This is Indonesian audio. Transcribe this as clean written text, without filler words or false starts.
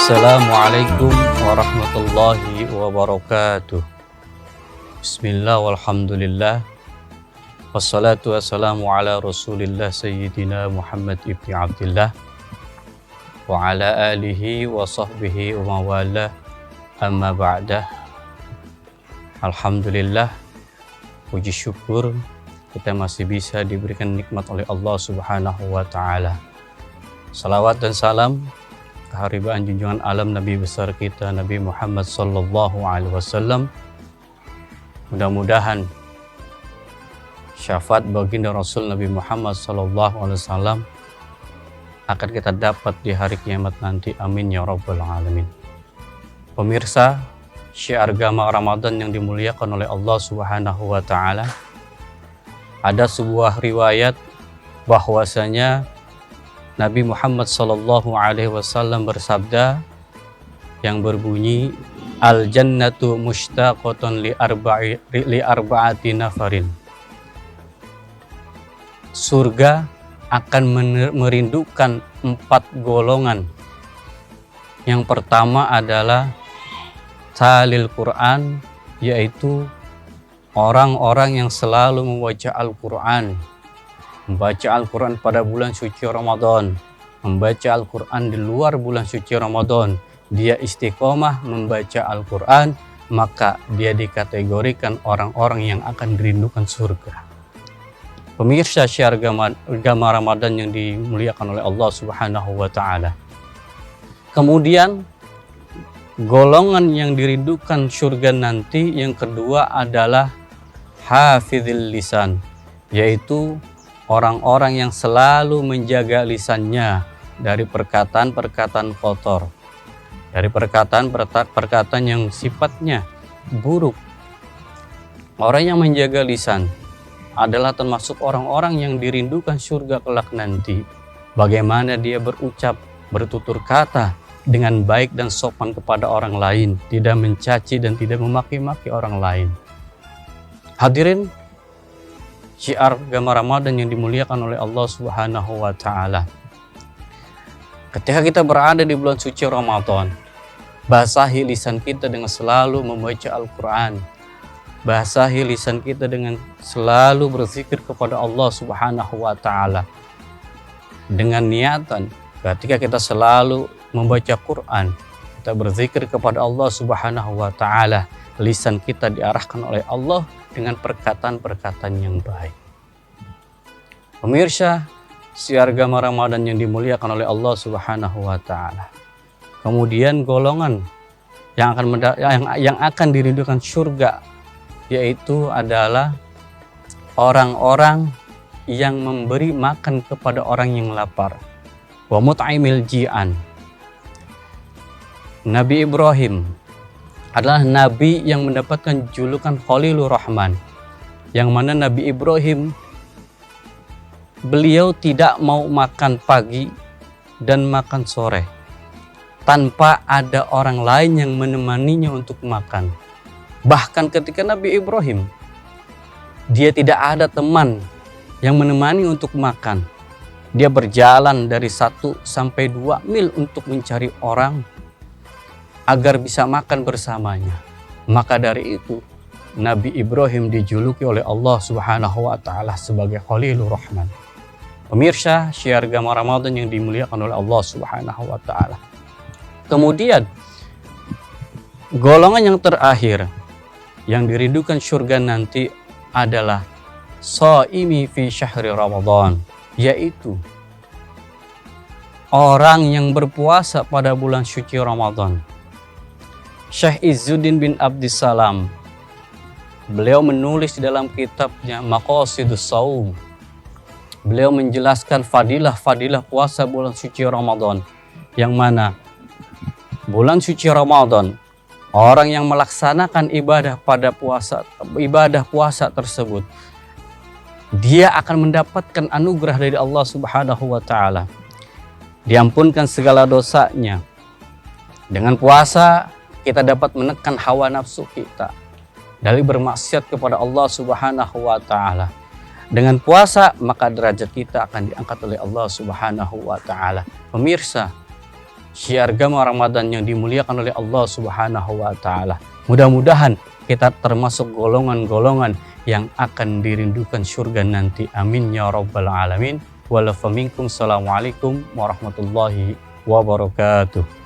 Assalamualaikum warahmatullahi wabarakatuh. Bismillah walhamdulillah. Wassalatu wassalamu ala rasulillah Sayyidina Muhammad ibn Abdillah wa ala alihi wa sahbihi wa mawalah, amma ba'dah. Alhamdulillah, puji syukur kita masih bisa diberikan nikmat oleh Allah Subhanahu wa ta'ala. Salawat dan salam keharibaan junjungan alam Nabi besar kita Nabi Muhammad sallallahu alaihi wasallam. Mudah-mudahan syafaat baginda Rasul Nabi Muhammad sallallahu alaihi wasallam akan kita dapat di hari kiamat nanti. Amin ya rabbal alamin. Pemirsa, syiar agama Ramadan yang dimuliakan oleh Allah Subhanahu wa taala, ada sebuah riwayat bahwasanya Nabi Muhammad sallallahu alaihi wasallam bersabda yang berbunyi, al jannatu mushtaqatun li arba'ati nafarin. Surga akan merindukan 4 golongan. Yang pertama adalah talil Quran, yaitu orang-orang yang selalu membaca Al-Quran. Membaca Al-Quran pada bulan suci Ramadan, membaca Al-Quran di luar bulan suci Ramadan, dia istiqomah membaca Al-Quran, maka dia dikategorikan orang-orang yang akan dirindukan surga. Pemirsa syiar agama Ramadan yang dimuliakan oleh Allah Subhanahu wa ta'ala. Kemudian golongan yang dirindukan surga nanti yang kedua adalah hafizil lisan, yaitu orang-orang yang selalu menjaga lisannya dari perkataan-perkataan kotor, dari perkataan-perkataan yang sifatnya buruk. Orang yang menjaga lisan adalah termasuk orang-orang yang dirindukan surga kelak nanti. Bagaimana dia berucap, bertutur kata dengan baik dan sopan kepada orang lain, tidak mencaci dan tidak memaki-maki orang lain. Hadirin syiar agama Ramadan yang dimuliakan oleh Allah Subhanahu wa ta'ala. Ketika kita berada di bulan suci Ramadan, basahi lisan kita dengan selalu membaca Al-Quran. Basahi lisan kita dengan selalu berzikir kepada Allah Subhanahu wa ta'ala. Dengan niatan, ketika kita selalu membaca Quran, kita berzikir kepada Allah Subhanahu wa ta'ala, lisan kita diarahkan oleh Allah dengan perkataan-perkataan yang baik. Pemirsa syiar agama Ramadan yang dimuliakan oleh Allah Subhanahu wa ta'ala. Kemudian golongan yang akan dirindukan surga, yaitu adalah orang-orang yang memberi makan kepada orang yang lapar. Wa mut'imil ji'an. Nabi Ibrahim adalah nabi yang mendapatkan julukan Khalilur Rahman, yang mana Nabi Ibrahim beliau tidak mau makan pagi dan makan sore tanpa ada orang lain yang menemaninya untuk makan. Bahkan ketika Nabi Ibrahim, dia tidak ada teman yang menemani untuk makan. Dia berjalan dari 1 sampai 2 mil untuk mencari orang agar bisa makan bersamanya. Maka dari itu Nabi Ibrahim dijuluki oleh Allah Subhanahu wa ta'ala sebagai Khalilur Rahman. Pemirsa syiar agama Ramadan yang dimuliakan oleh Allah Subhanahu wa ta'ala. Kemudian golongan yang terakhir yang dirindukan surga nanti adalah shaimi fi syahri Ramadan, yaitu orang yang berpuasa pada bulan suci Ramadan. Syekh Izzuddin bin Abdissalam, beliau menulis di dalam kitabnya Maqasidus Shaum. Beliau menjelaskan fadilah-fadilah puasa bulan suci Ramadan, yang mana bulan suci Ramadan, orang yang melaksanakan ibadah puasa tersebut, dia akan mendapatkan anugerah dari Allah Subhanahu wa ta'ala. Diampunkan segala dosanya. Dengan puasa kita dapat menekan hawa nafsu kita dari bermaksiat kepada Allah Subhanahu wa ta'ala. Dengan puasa maka derajat kita akan diangkat oleh Allah Subhanahu wa ta'ala. Pemirsa, syiar agama Ramadan yang dimuliakan oleh Allah Subhanahu wa taala. Mudah-mudahan kita termasuk golongan-golongan yang akan dirindukan surga nanti. Amin ya rabbal alamin. Walafaminkum. Assalamualaikum warahmatullahi wabarakatuh.